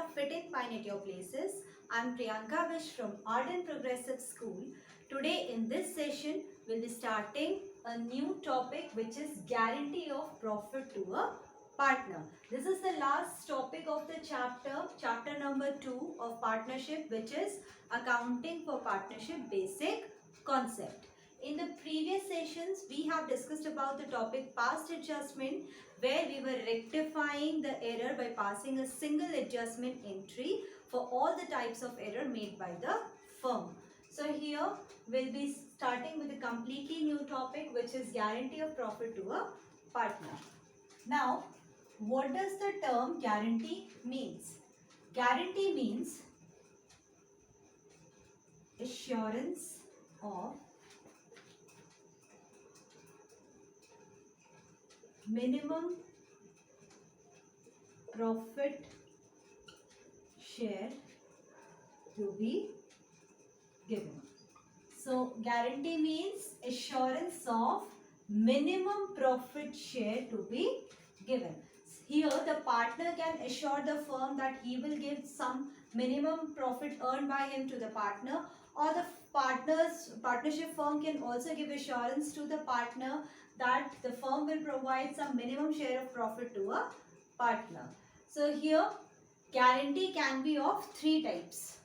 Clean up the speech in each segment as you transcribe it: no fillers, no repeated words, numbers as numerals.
of Fit In Fine at Your Places. I'm Priyanka Vish from Art and Progressive School. Today in this session, we'll be starting a new topic which is guarantee of profit to a partner. This is the last topic of the chapter number 2 of partnership, which is accounting for partnership basic concept. In the previous sessions, we have discussed about the topic past adjustment, where we were rectifying the error by passing a single adjustment entry for all the types of error made by the firm. So here we'll be starting with a completely new topic, which is guarantee of profit to a partner. Now, what does the term guarantee means? Guarantee means assurance of minimum profit share to be given. So guarantee means assurance of minimum profit share to be given. Here the partner can assure the firm that he will give some minimum profit earned by him to the partner, or the partnership firm can also give assurance to the partner that the firm will provide some minimum share of profit to a partner. So here guarantee can be of three types.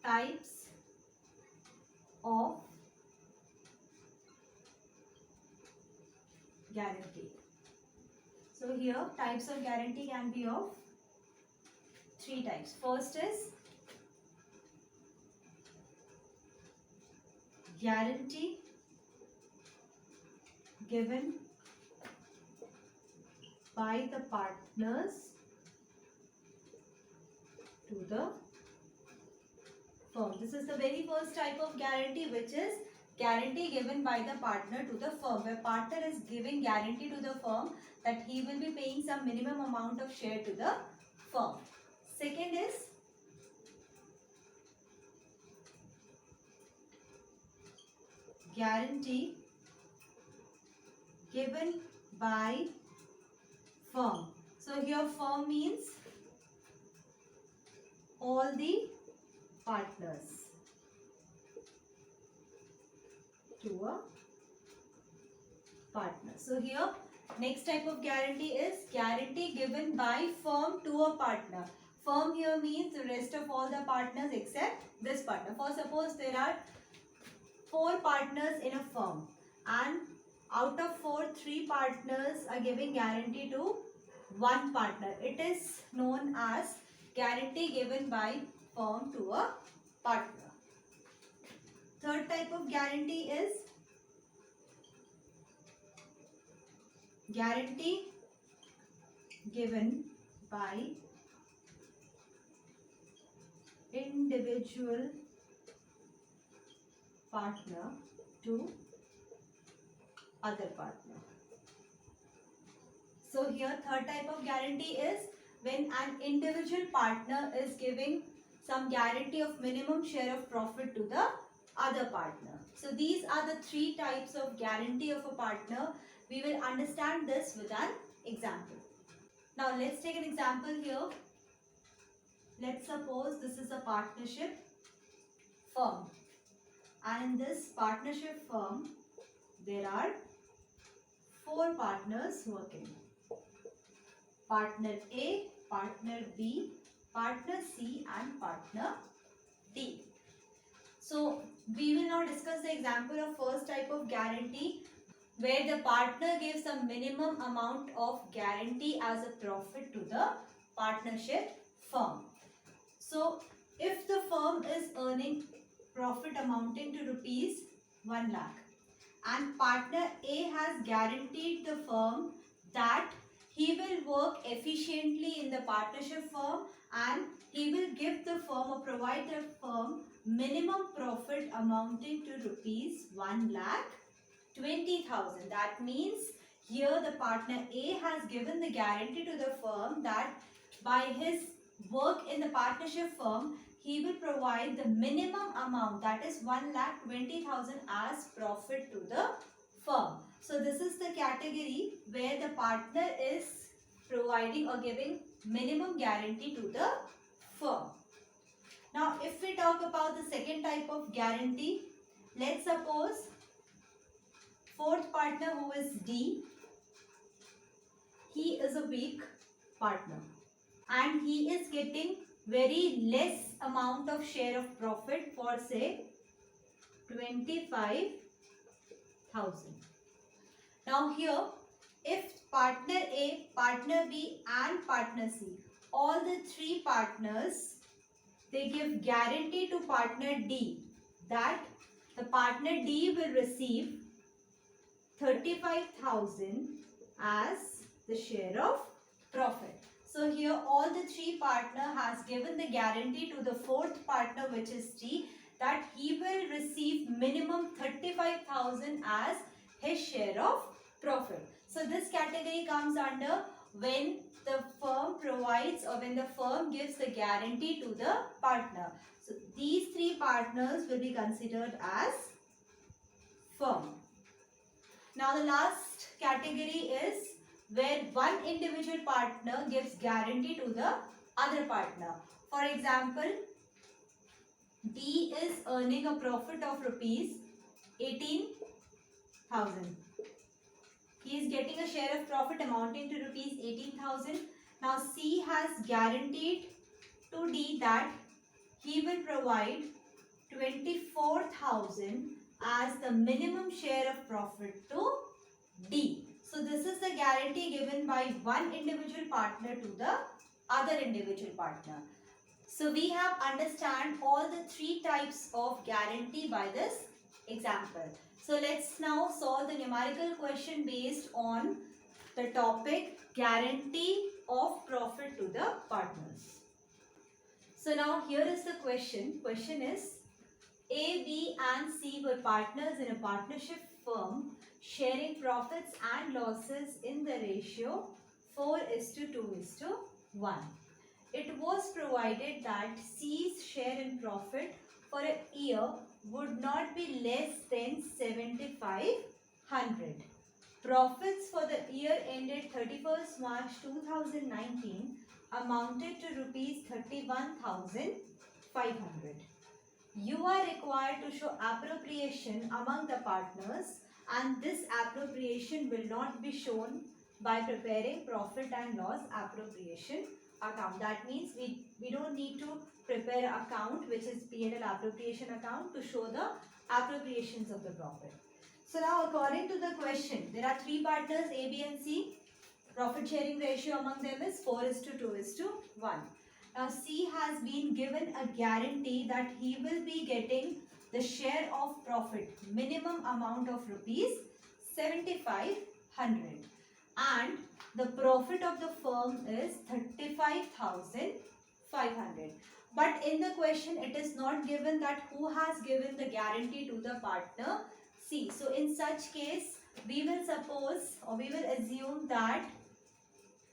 Types of guarantee. So here types of guarantee can be of three types. First is guarantee given by the partners to the firm. This is the very first type of guarantee, which is guarantee given by the partner to the firm, where partner is giving guarantee to the firm that he will be paying some minimum amount of share to the firm. Second is guarantee given by firm. So here firm means all the partners to a partner. So here next type of guarantee is guarantee given by firm to a partner. Firm here means the rest of all the partners except this partner. For suppose there are 4 partners in a firm, and out of 4, 3 partners are giving guarantee to one partner. It is known as guarantee given by firm to a partner. Third type of guarantee is guarantee given by individual partner to other partner. So here third type of guarantee is when an individual partner is giving some guarantee of minimum share of profit to the other partner. So these are the three types of guarantee of a partner. We will understand this with an example. Now let's take an example here. Let's suppose this is a partnership firm, and in this partnership firm there are 4 partners working. Partner A, partner B, partner C and partner D. So we will now discuss the example of first type of guarantee, where the partner gives a minimum amount of guarantee as a profit to the partnership firm. So if the firm is earning profit amounting to rupees 1 lakh, and partner A has guaranteed the firm that he will work efficiently in the partnership firm and he will give the firm or provide the firm minimum profit amounting to rupees 1,20,000. That means here the partner A has given the guarantee to the firm that by his work in the partnership firm, he will provide the minimum amount, that is 1,20,000 as profit to the firm. So this is the category where the partner is providing or giving minimum guarantee to the firm. Now, if we talk about the second type of guarantee, let's suppose fourth partner, who is D, he is a weak partner and he is getting very less amount of share of profit for say 25,000. Now here, if partner A, partner B and partner C, all the three partners, they give guarantee to partner D that the partner D will receive 35,000 as the share of profit. So here all the three partner has given the guarantee to the fourth partner, which is D, that he will receive minimum 35,000 as his share of profit. So this category comes under when the firm provides or when the firm gives the guarantee to the partner. So these three partners will be considered as firm. Now the last category is where one individual partner gives guarantee to the other partner. For example, D is earning a profit of rupees 18,000. He is getting a share of profit amounting to rupees 18,000. Now C has guaranteed to D that he will provide 24,000 as the minimum share of profit to D. So this is the guarantee given by one individual partner to the other individual partner. So we have understand all the three types of guarantee by this example. So let's now solve the numerical question based on the topic guarantee of profit to the partners. So now here is the question. Question is, A, B and C were partners in a partnership firm sharing profits and losses in the ratio 4:2:1. It was provided that C's share in profit for a year would not be less than 7,500. Profits for the year ended 31st March 2019 amounted to rupees 31,500. You are required to show appropriation among the partners, and this appropriation will not be shown by preparing profit and loss appropriation account. That means we don't need to prepare an account which is P&L appropriation account to show the appropriations of the profit. So now according to the question, there are three partners A, B and C. Profit sharing ratio among them is 4:2:1. Now C has been given a guarantee that he will be getting the share of profit minimum amount of rupees 7,500 and the profit of the firm is 35,500. But in the question it is not given that who has given the guarantee to the partner C. So in such case we will suppose or we will assume that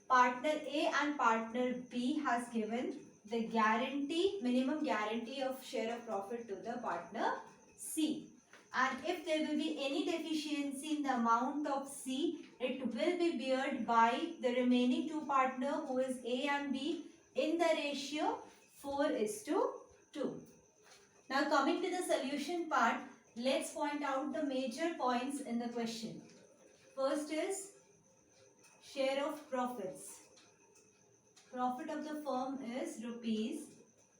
partner A and partner B has given the guarantee, minimum guarantee of share of profit to the partner C. And if there will be any deficiency in the amount of C, it will be borne by the remaining two partners who is A and B in the ratio 4:2. Now coming to the solution part, let's point out the major points in the question. First is share of profits. Profit of the firm is rupees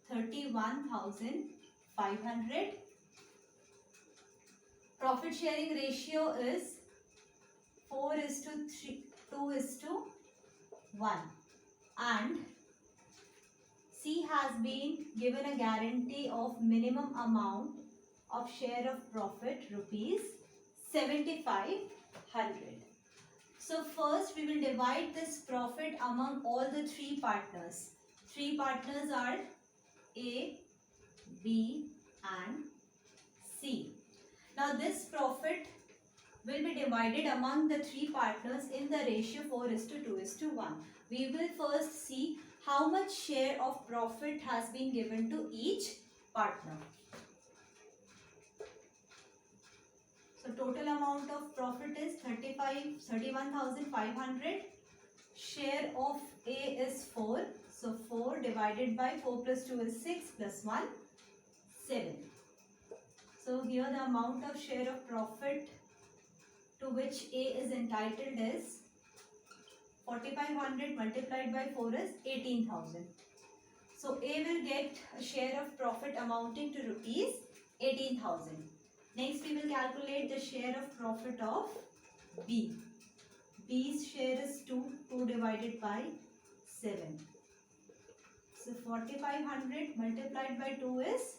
31,500. Profit sharing ratio is 4:2:1 and C has been given a guarantee of minimum amount of share of profit rupees 7,500. So first we will divide this profit among all the three partners. Three partners are A, B and C. Now this profit will be divided among the three partners in the ratio 4:2:1. We will first see how much share of profit has been given to each partner. So total amount of profit is 31,500. share of A is 4. So 4 divided by 4 plus 2 is 6 plus 1, 7. So here the amount of share of profit to which A is entitled is 4500 multiplied by 4 is 18,000. So A will get a share of profit amounting to rupees 18,000. Next we will calculate the share of profit of B. B's share is 2. 2 divided by 7. So 4500 multiplied by 2 is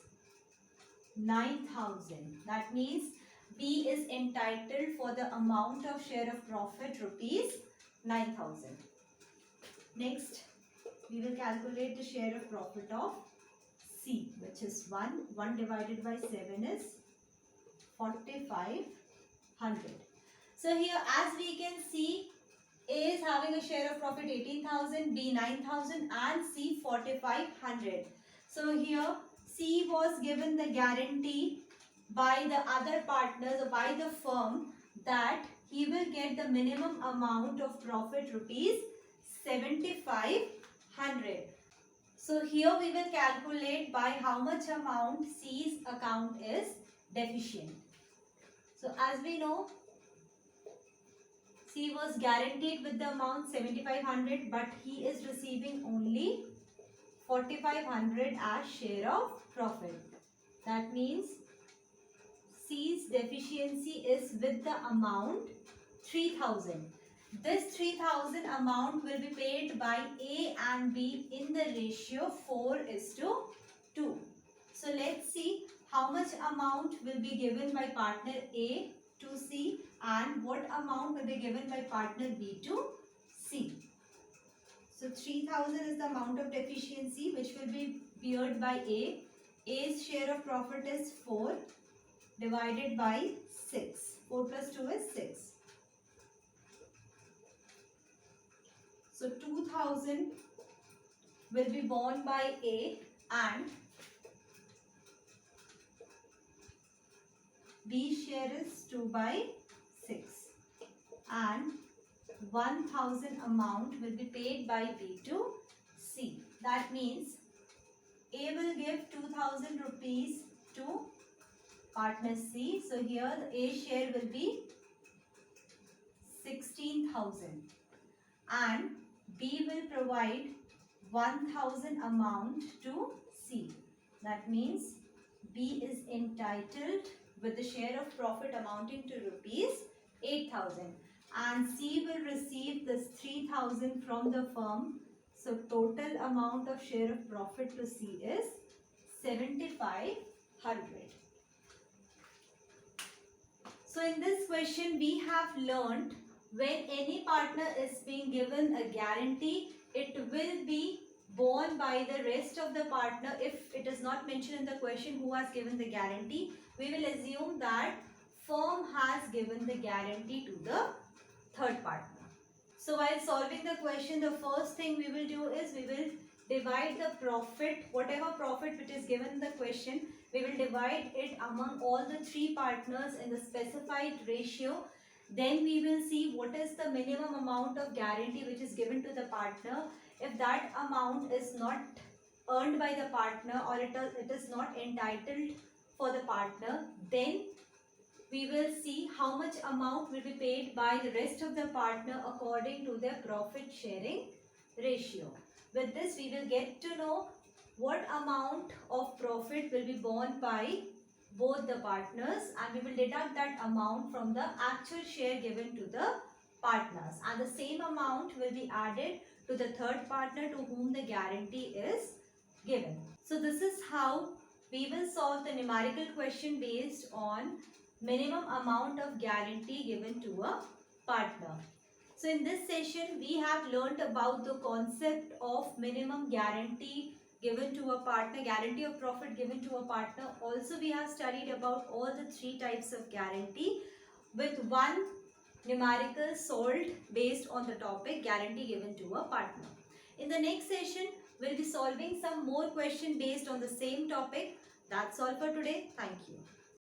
9,000. That means B is entitled for the amount of share of profit rupees 9,000. Next, we will calculate the share of profit of C, which is 1. 1 divided by 7 is 4,500. So here, as we can see, A is having a share of profit 18,000, B 9,000 and C 4,500. So here, C was given the guarantee by the other partners or by the firm that he will get the minimum amount of profit rupees 7,500. So here we will calculate by how much amount C's account is deficient. So as we know, C was guaranteed with the amount 7,500 but he is receiving only 4,500 as share of profit. That means C's deficiency is with the amount 3,000. This 3,000 amount will be paid by A and B in the ratio 4:2. So let's see how much amount will be given by partner A to C and what amount will be given by partner B to C. So 3,000 is the amount of deficiency which will be beared by A. A's share of profit is 4 divided by 6. 4 plus 2 is 6. So 2,000 will be borne by A and B's share is 2 by 6 and 1,000 amount will be paid by B to C. That means A will give 2,000 rupees to partner C. So here the A share will be 16,000 and B will provide 1,000 amount to C. That means B is entitled with the share of profit amounting to rupees 8,000 and C will receive this 3,000 from the firm. So total amount of share of profit to C is 7,500. So in this question we have learned when any partner is being given a guarantee, it will be borne by the rest of the partner. If it is not mentioned in the question who has given the guarantee, we will assume that firm has given the guarantee to the third partner. So while solving the question, the first thing we will do is we will divide the profit, whatever profit which is given in the question, we will divide it among all the three partners in the specified ratio. Then we will see what is the minimum amount of guarantee which is given to the partner. If that amount is not earned by the partner or it is not entitled for the partner, then we will see how much amount will be paid by the rest of the partner according to their profit sharing ratio. With this we will get to know what amount of profit will be borne by both the partners and we will deduct that amount from the actual share given to the partners and the same amount will be added to the third partner to whom the guarantee is given. So this is how we will solve the numerical question based on minimum amount of guarantee given to a partner. So in this session we have learnt about the concept of minimum guarantee given to a partner, guarantee of profit given to a partner. Also we have studied about all the three types of guarantee with one numerical solved based on the topic guarantee given to a partner. In the next session we will be solving some more question based on the same topic. That's all for today. Thank you.